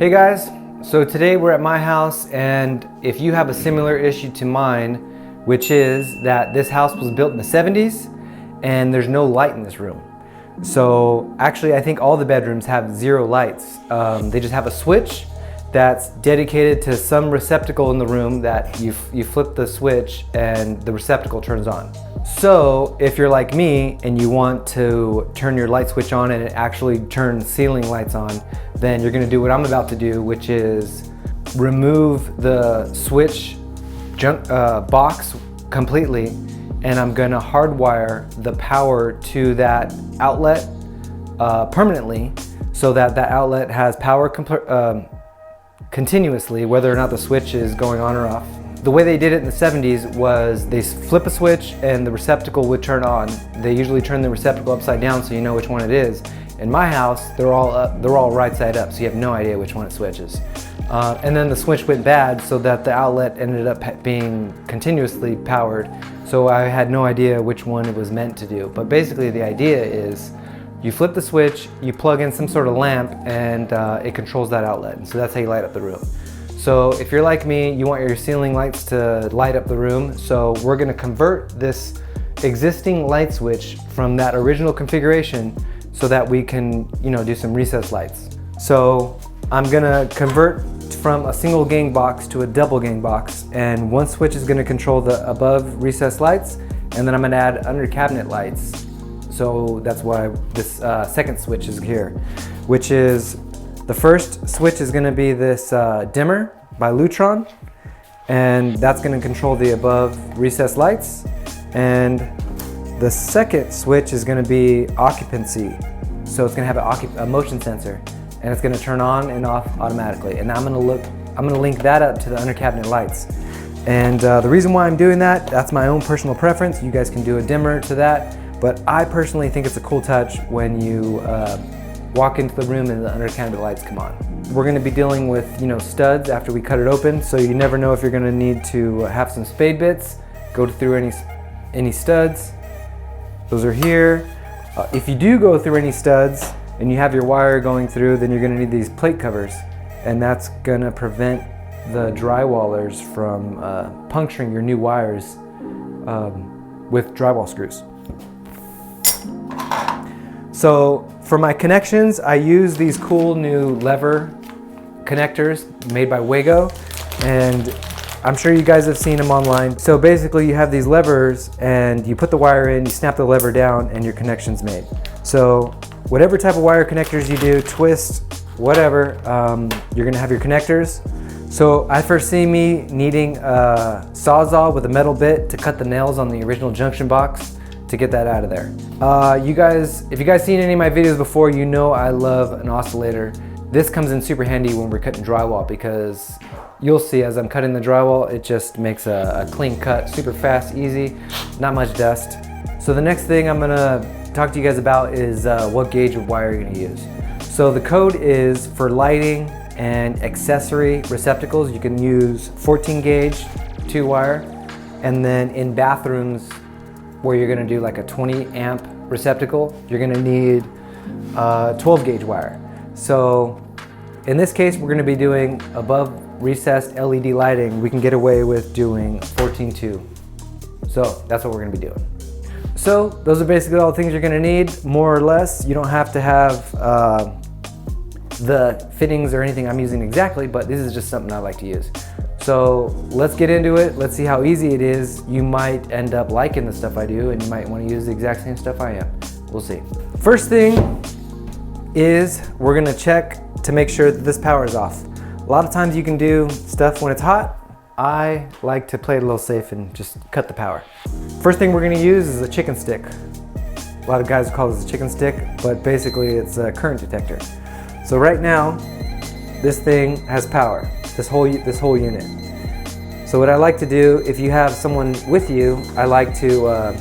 Hey guys, so today we're at my house, and if you have a similar issue to mine, which is that this house was built in the 70s and there's no light in this room. So actually I think all the bedrooms have zero lights. They just have a switch that's dedicated to some receptacle in the room that you flip the switch and the receptacle turns on. So if you're like me and you want to turn your light switch on and it actually turns ceiling lights on, then you're gonna do what I'm about to do, which is remove the switch box completely, and I'm gonna hardwire the power to that outlet permanently, so that that outlet has power continuously, whether or not the switch is going on or off. The way they did it in the 70s was they flip a switch and the receptacle would turn on. They usually turn the receptacle upside down so you know which one it is. In my house, they're all right side up, so you have no idea which one it switches. And then the switch went bad, so that the outlet ended up being continuously powered, so I had no idea which one it was meant to do. But basically the idea is you flip the switch, you plug in some sort of lamp, and it controls that outlet. And so that's how you light up the room. So if you're like me, you want your ceiling lights to light up the room, so we're gonna convert this existing light switch from that original configuration so that we can, do some recessed lights. So I'm gonna convert from a single gang box to a double gang box, and one switch is gonna control the above recessed lights, and then I'm gonna add under cabinet lights. So that's why this second switch is here, which is, the first switch is gonna be this dimmer by Lutron, and that's gonna control the above recessed lights. And the second switch is gonna be occupancy. So it's gonna have a motion sensor, and it's gonna turn on and off automatically. And I'm gonna link that up to the under cabinet lights. And the reason why I'm doing that, that's my own personal preference. You guys can do a dimmer to that, but I personally think it's a cool touch when you walk into the room and the under cabinet lights come on. We're gonna be dealing with, studs after we cut it open, so you never know if you're gonna need to have some spade bits, go through any studs. Those are here. If you do go through any studs and you have your wire going through, then you're gonna need these plate covers, and that's gonna prevent the drywallers from puncturing your new wires with drywall screws. So for my connections, I use these cool new lever connectors made by Wago, and I'm sure you guys have seen them online. So basically you have these levers and you put the wire in, you snap the lever down, and your connection's made. So whatever type of wire connectors you do, twist, whatever, you're gonna have your connectors. So I foresee me needing a Sawzall with a metal bit to cut the nails on the original junction box to get that out of there. If you guys seen any of my videos before, you know I love an oscillator. This comes in super handy when we're cutting drywall, because you'll see as I'm cutting the drywall, it just makes a clean cut, super fast, easy, not much dust. So the next thing I'm gonna talk to you guys about is what gauge of wire you're gonna use. So the code is for lighting and accessory receptacles, you can use 14 gauge 2 wire, and then in bathrooms where you're gonna do like a 20 amp receptacle, you're gonna need 12 gauge wire. So in this case, we're gonna be doing above recessed LED lighting. We can get away with doing 14.2. So that's what we're gonna be doing. So those are basically all the things you're gonna need, more or less. You don't have to have the fittings or anything I'm using exactly, but this is just something I like to use. So let's get into it. Let's see how easy it is. You might end up liking the stuff I do, and you might want to use the exact same stuff I am. We'll see. First thing is we're gonna check to make sure that this power is off. A lot of times you can do stuff when it's hot. I like to play it a little safe and just cut the power. First thing we're gonna use is a chicken stick. A lot of guys call this a chicken stick, but basically it's a current detector. So right now, this thing has power, this whole unit. So what I like to do, if you have someone with you, I like to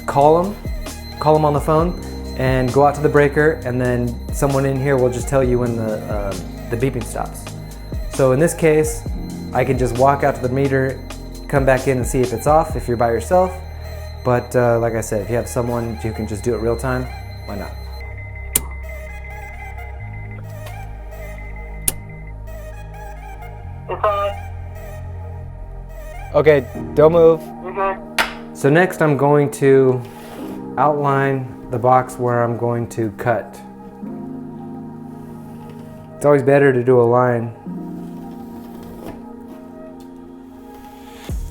call them on the phone and go out to the breaker, and then someone in here will just tell you when the beeping stops. So in this case, I can just walk out to the meter, come back in and see if it's off if you're by yourself. But like I said, if you have someone who can just do it real time, why not? Okay, don't move. Okay. So next I'm going to outline the box where I'm going to cut. It's always better to do a line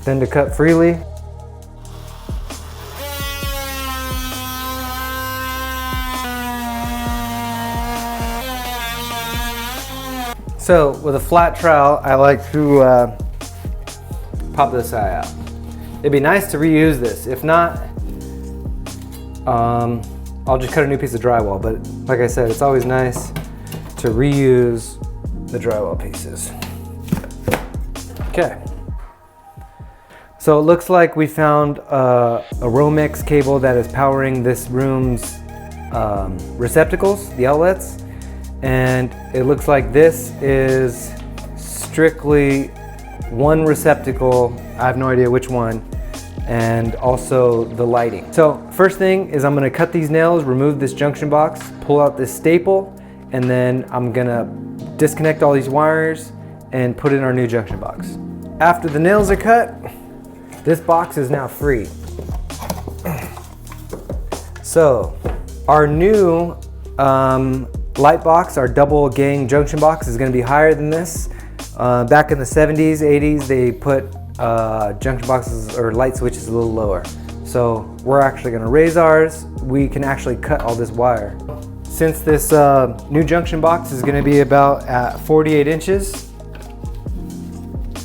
than to cut freely. So with a flat trowel, I like to pop this eye out. It'd be nice to reuse this. If not, I'll just cut a new piece of drywall. But like I said, it's always nice to reuse the drywall pieces. Okay. So it looks like we found a Romex cable that is powering this room's receptacles, the outlets. And it looks like this is strictly one receptacle. I have no idea which one. And also the lighting. So first thing is I'm gonna cut these nails, remove this junction box, pull out this staple, and then I'm gonna disconnect all these wires and put in our new junction box. After the nails are cut, this box is now free. So our new light box, our double gang junction box, is gonna be higher than this. Back in the 70s, 80s, they put junction boxes or light switches a little lower. So we're actually gonna raise ours. We can actually cut all this wire. Since this new junction box is gonna be about at 48 inches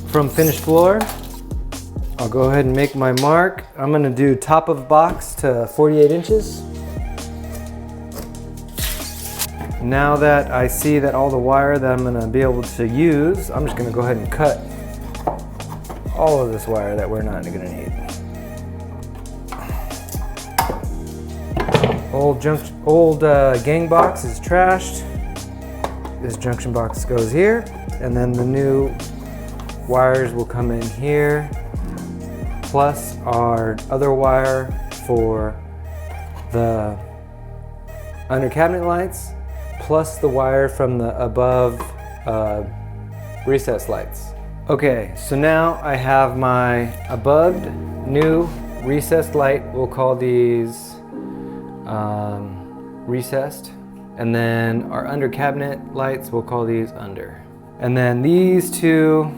from finished floor, I'll go ahead and make my mark. I'm gonna do top of box to 48 inches. Now that I see that all the wire that I'm gonna be able to use, I'm just gonna go ahead and cut all of this wire that we're not gonna need. Old gang box is trashed. This junction box goes here, and then the new wires will come in here, plus our other wire for the under cabinet lights, plus the wire from the above recessed lights. Okay, so now I have my above new recessed light. We'll call these recessed. And then our under cabinet lights, we'll call these under. And then these two,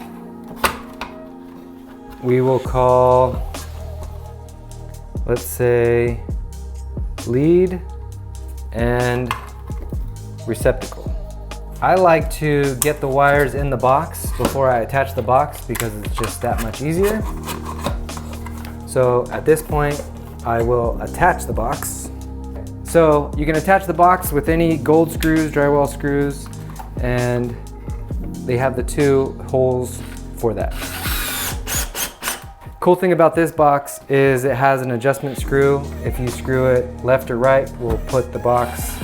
we will call, let's say, lead and receptacle. I like to get the wires in the box before I attach the box because it's just that much easier. So at this point, I will attach the box. So you can attach the box with any gold screws, drywall screws, and they have the two holes for that. Cool thing about this box is it has an adjustment screw. If you screw it left or right, we'll put the box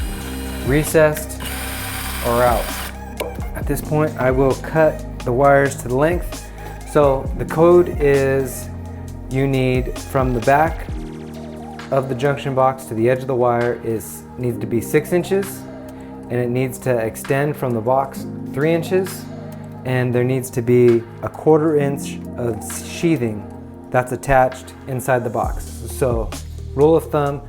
recessed or out. At this point, I will cut the wires to the length. So the code is you need from the back of the junction box to the edge of the wire needs to be 6 inches, and it needs to extend from the box 3 inches, and there needs to be a 1/4 inch of sheathing that's attached inside the box. So rule of thumb,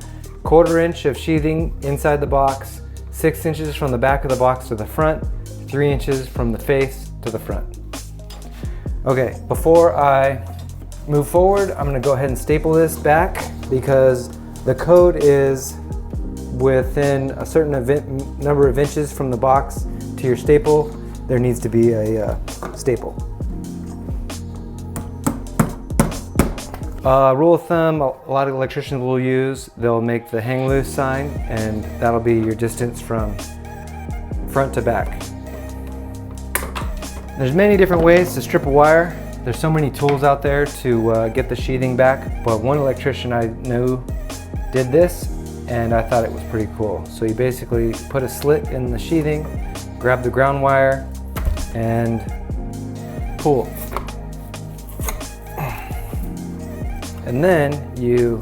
1/4 inch of sheathing inside the box, 6 inches from the back of the box to the front, 3 inches from the face to the front. Okay, before I move forward, I'm gonna go ahead and staple this back because the code is within a certain number of inches from the box to your staple, there needs to be a staple. Rule of thumb, a lot of electricians will use, they'll make the hang loose sign, and that'll be your distance from front to back. There's many different ways to strip a wire. There's so many tools out there to get the sheathing back, but one electrician I knew did this, and I thought it was pretty cool. So you basically put a slit in the sheathing, grab the ground wire, and pull. And then you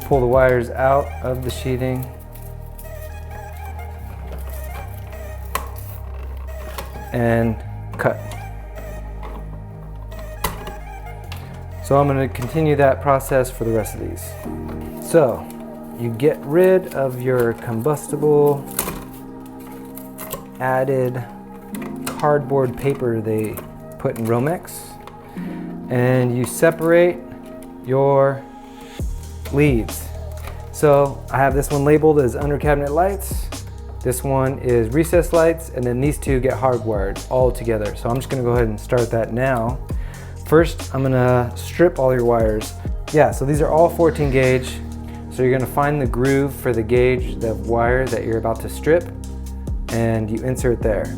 pull the wires out of the sheathing and cut. So I'm going to continue that process for the rest of these. So you get rid of your combustible added cardboard paper they put in Romex, and you separate your leads. So I have this one labeled as under cabinet lights, this one is recessed lights, and then these two get hardwired all together. So I'm just going to go ahead and start that now. First, I'm going to strip all your wires. Yeah, so these are all 14 gauge. So you're going to find the groove for the gauge, the wire that you're about to strip, and you insert there.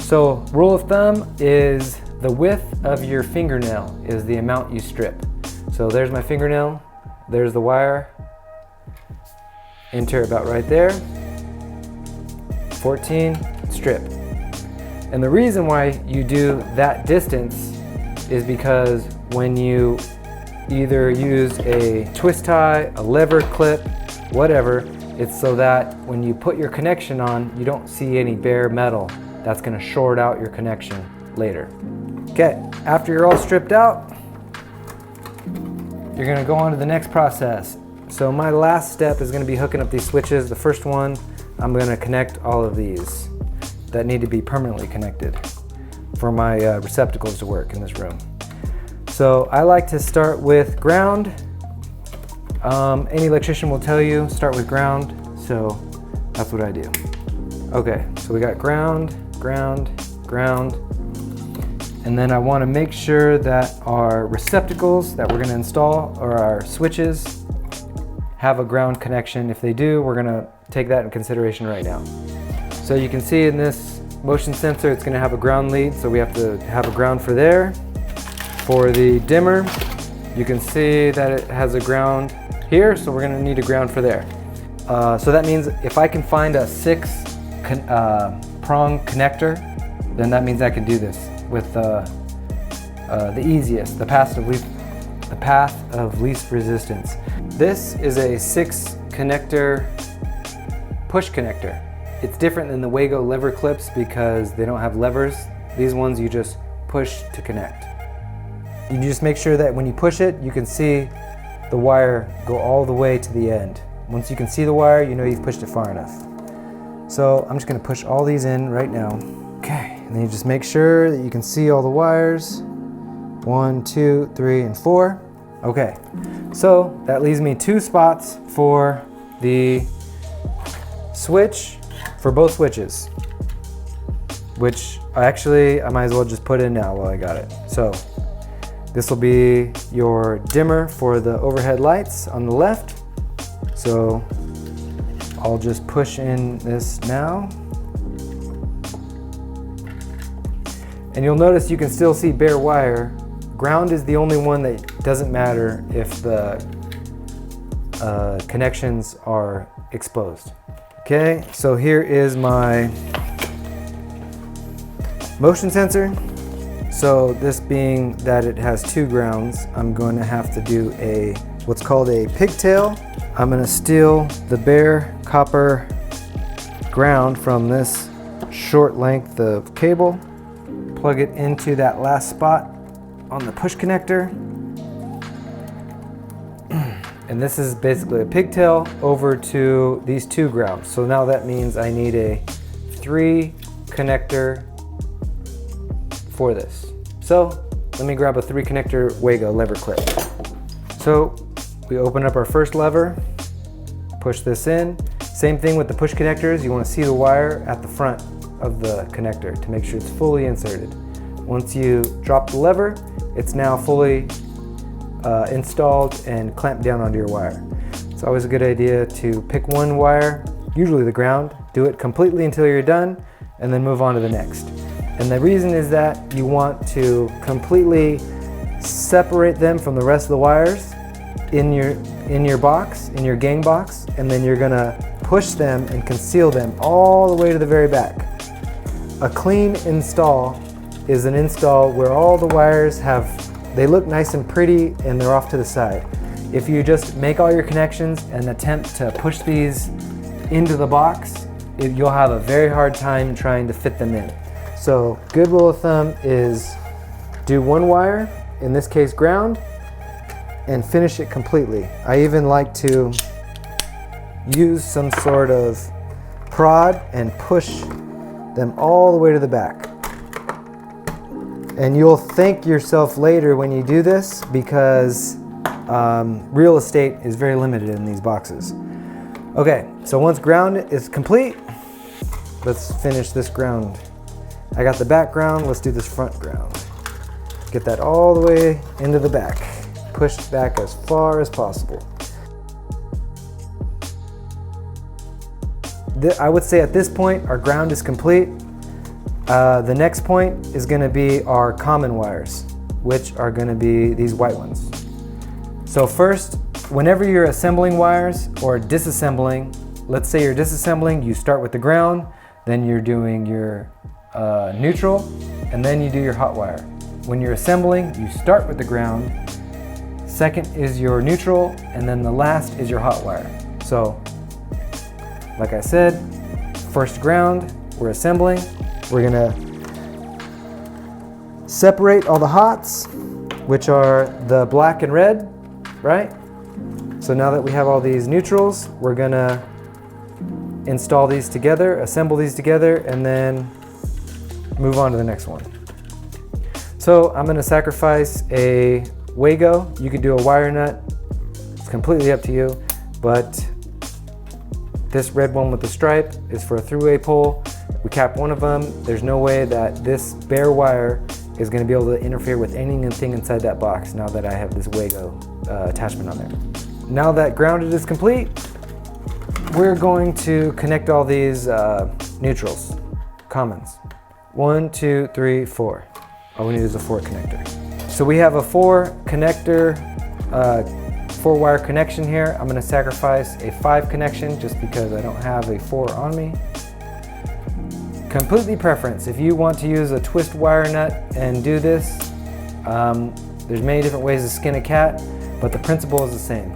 So rule of thumb is the width of your fingernail is the amount you strip. So there's my fingernail, there's the wire, enter about right there, 14, strip. And the reason why you do that distance is because when you either use a twist tie, a lever clip, whatever, it's so that when you put your connection on, you don't see any bare metal. That's gonna short out your connection later. Okay, after you're all stripped out, you're gonna go on to the next process. So my last step is gonna be hooking up these switches. The first one, I'm gonna connect all of these that need to be permanently connected for my receptacles to work in this room. So I like to start with ground. Any electrician will tell you, start with ground, so that's what I do. Okay, so we got ground, ground, ground, and then I want to make sure that our receptacles that we're going to install, or our switches, have a ground connection. If they do, we're going to take that in consideration right now. So you can see in this motion sensor, it's going to have a ground lead, so we have to have a ground for there. For the dimmer, you can see that it has a ground here, so we're going to need a ground for there. So that means if I can find a 6-prong connector, then that means I can do this with the easiest, the path of least resistance. This is a 6-connector push connector. It's different than the Wago lever clips because they don't have levers. These ones you just push to connect. You just make sure that when you push it, you can see the wire go all the way to the end. Once you can see the wire, you know you've pushed it far enough. So I'm just going to push all these in right now. Okay, and then you just make sure that you can see all the wires. 1, 2, 3, and 4. Okay, so that leaves me 2 spots for the switch, for both switches, which actually I might as well just put in now while I got it. So this will be your dimmer for the overhead lights on the left. So I'll just push in this now. And you'll notice you can still see bare wire. Ground is the only one that doesn't matter if the connections are exposed. Okay, so here is my motion sensor. So this being that it has 2 grounds, I'm going to have to do what's called a pigtail. I'm going to steal the bare copper ground from this short length of cable, plug it into that last spot on the push connector, and this is basically a pigtail over to these 2 grounds. So now that means I need a 3 connector for this. So let me grab a 3 connector Wago lever clip. So we open up our first lever, push this in. Same thing with the push connectors. You want to see the wire at the front of the connector to make sure it's fully inserted. Once you drop the lever, it's now fully installed and clamped down onto your wire. It's always a good idea to pick one wire, usually the ground, do it completely until you're done, and then move on to the next. And the reason is that you want to completely separate them from the rest of the wires in your box, in your gang box, and then you're gonna push them and conceal them all the way to the very back. A clean install is an install where all the wires they look nice and pretty and they're off to the side. If you just make all your connections and attempt to push these into the box, you'll have a very hard time trying to fit them in. So good rule of thumb is do 1 wire, in this case ground, and finish it completely. I even like to use some sort of prod and push them all the way to the back. And you'll thank yourself later when you do this, because real estate is very limited in these boxes. Okay, so once ground is complete, let's finish this ground. I got the back ground, let's do this front ground. Get that all the way into the back. Push it back as far as possible. I would say at this point, our ground is complete. The next point is gonna be our common wires, which are gonna be these white ones. So first, whenever you're assembling wires or disassembling, let's say you're disassembling, you start with the ground, then you're doing your neutral, and then you do your hot wire. When you're assembling, you start with the ground, second is your neutral, and then the last is your hot wire. So, like I said, first ground, we're assembling. We're gonna separate all the hots, which are the black and red, right? So now that we have all these neutrals, we're gonna install these together, assemble these together, and then move on to the next one. So I'm gonna sacrifice a Wago. You could do a wire nut. It's completely up to you, but this red one with the stripe is for a throughway pole. We cap one of them. There's no way that this bare wire is gonna be able to interfere with anything inside that box now that I have this Wago attachment on there. Now that grounded is complete, we're going to connect all these neutrals, commons. 1, 2, 3, 4. All we need is a 4 connector. So we have a 4 connector, 4 wire connection here. I'm gonna sacrifice a 5 connection just because I don't have a 4 on me. Completely preference. If you want to use a twist wire nut and do this, there's many different ways to skin a cat, but the principle is the same.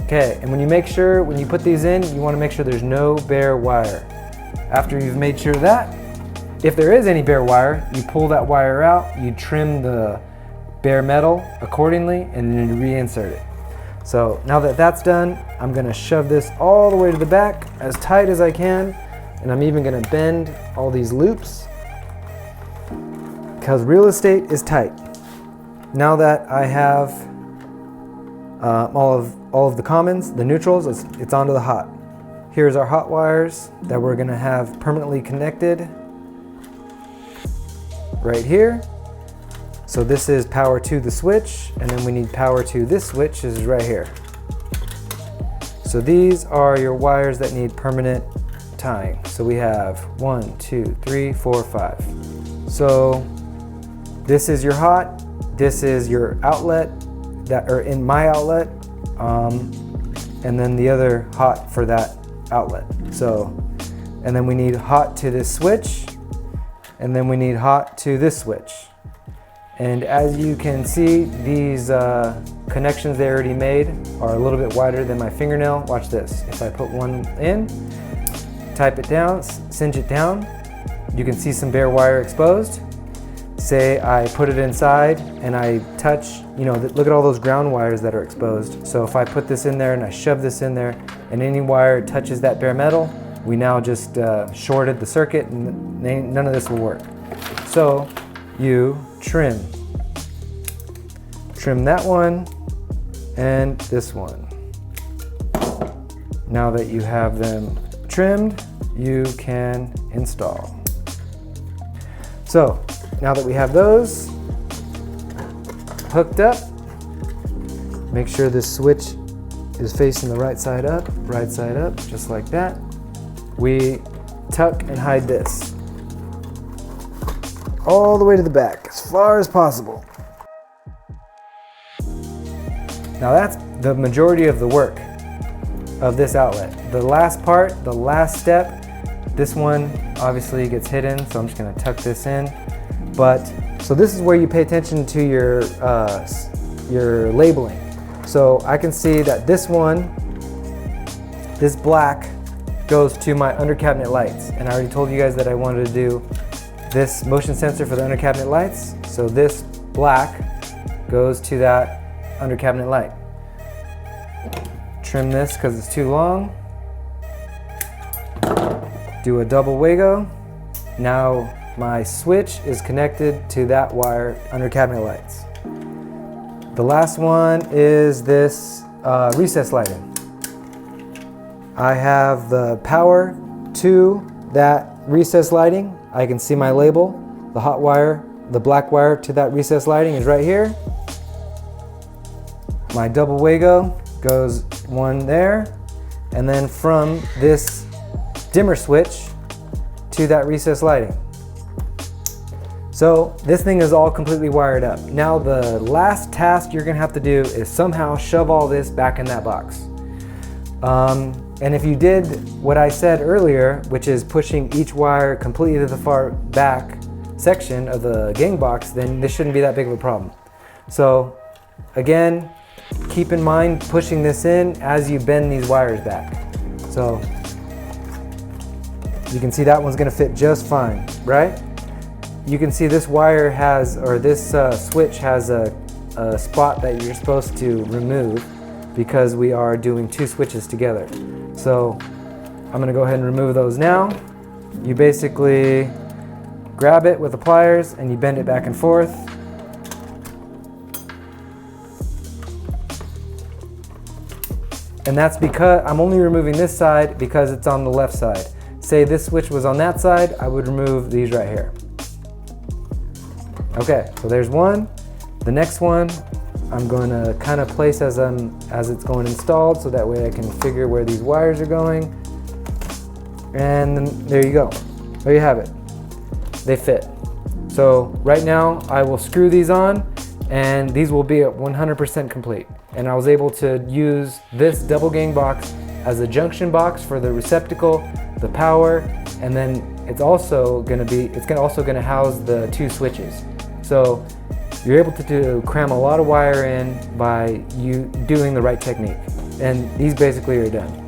Okay, and when you put these in, you wanna make sure there's no bare wire. After you've made sure of that, if there is any bare wire, you pull that wire out, you trim the bare metal accordingly, and then you reinsert it. So now that that's done, I'm gonna shove this all the way to the back as tight as I can, and I'm even gonna bend all these loops because real estate is tight. Now that I have all of the commons, the neutrals, it's onto the hot. Here's our hot wires that we're gonna have permanently connected right here. So this is power to the switch, and then we need power to this switch, is right here. So these are your wires that need permanent tying. So we have 1, 2, 3, 4, 5. So this is your hot, this is your outlet, that are in my outlet, and then the other hot for that outlet. So, and then we need hot to this switch, and then we need hot to this switch. And as you can see, these connections they already made are a little bit wider than my fingernail. Watch this. If I put one in, type it down, cinch it down, you can see some bare wire exposed. Say I put it inside and I touch, look at all those ground wires that are exposed. So if I put this in there and I shove this in there and any wire touches that bare metal, we now just shorted the circuit and none of this will work. So you trim that one and this one. Now that you have them trimmed, you can install. So now that we have those hooked up, make sure this switch is facing the right side up, just like that. We tuck and hide this all the way to the back, as far as possible. Now that's the majority of the work of this outlet. The last part, the last step, this one obviously gets hidden, so I'm just gonna tuck this in. So this is where you pay attention to your labeling. So I can see that this one, this black, goes to my under cabinet lights. And I already told you guys that I wanted to do this motion sensor for the under cabinet lights. So this black goes to that under cabinet light. trim this because it's too long. Do a double Wago. Now my switch is connected to that wire under cabinet lights. The last one is this recess lighting. I have the power to that recess lighting. I can see my label. The hot wire, the black wire to that recess lighting is right here. My double Wago goes one there, and then from this dimmer switch to that recess lighting. So this thing is all completely wired up. Now the last task you're gonna have to do is somehow shove all this back in that box. And if you did what I said earlier, which is pushing each wire completely to the far back section of the gang box, then this shouldn't be that big of a problem. So again, keep in mind pushing this in as you bend these wires back. So you can see that one's gonna fit just fine, right? You can see this wire has, or this switch has a spot that you're supposed to remove because we are doing two switches together. So I'm gonna go ahead and remove those now. You basically grab it with the pliers and you bend it back and forth. And that's because I'm only removing this side because it's on the left side. Say this switch was on that side, I would remove these right here. Okay, so there's one. The next one I'm going to kind of place as it's going installed, so that way I can figure where these wires are going. And then there you go. There you have it. They fit. So right now I will screw these on and these will be at 100% complete. And I was able to use this double gang box as a junction box for the receptacle, the power, and then it's also going to house the two switches. So you're able to cram a lot of wire in by you doing the right technique. And these basically are done.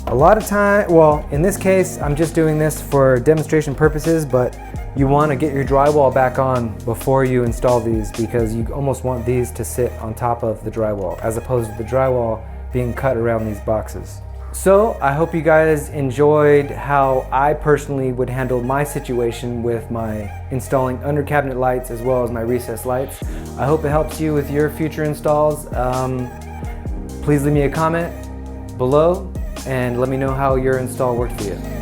A lot of time, well, in this case, I'm just doing this for demonstration purposes, but you want to get your drywall back on before you install these because you almost want these to sit on top of the drywall as opposed to the drywall being cut around these boxes. So I hope you guys enjoyed how I personally would handle my situation with my installing under cabinet lights as well as my recessed lights. I hope it helps you with your future installs. Please leave me a comment below and let me know how your install worked for you.